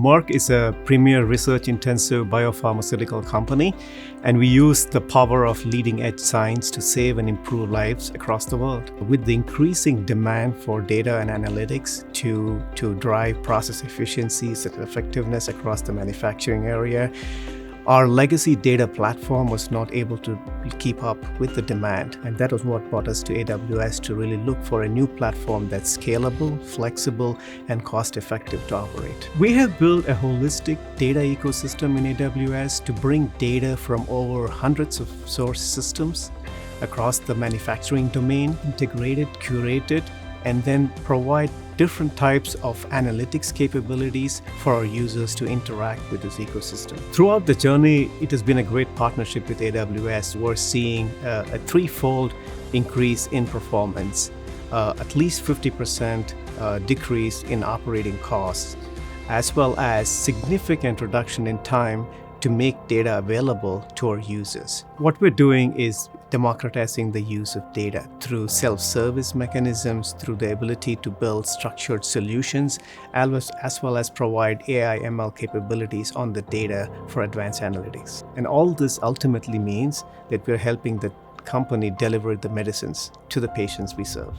Merck is a premier research-intensive biopharmaceutical company, and we use the power of leading-edge science to save and improve lives across the world. With the increasing demand for data and analytics to drive process efficiencies and effectiveness across the manufacturing area, our legacy data platform was not able to keep up with the demand, and that was what brought us to AWS to really look for a new platform that's scalable, flexible, and cost-effective to operate. We have built a holistic data ecosystem in AWS to bring data from over hundreds of source systems across the manufacturing domain, integrate it, curate it, and then provide different types of analytics capabilities for our users to interact with this ecosystem. Throughout the journey, it has been a great partnership with AWS. We're seeing a threefold increase in performance, at least 50% decrease in operating costs, as well as significant reduction in time to make data available to our users. What we're doing is democratizing the use of data through self-service mechanisms, through the ability to build structured solutions, as well as provide AI ML capabilities on the data for advanced analytics. And all this ultimately means that we're helping the company deliver the medicines to the patients we serve.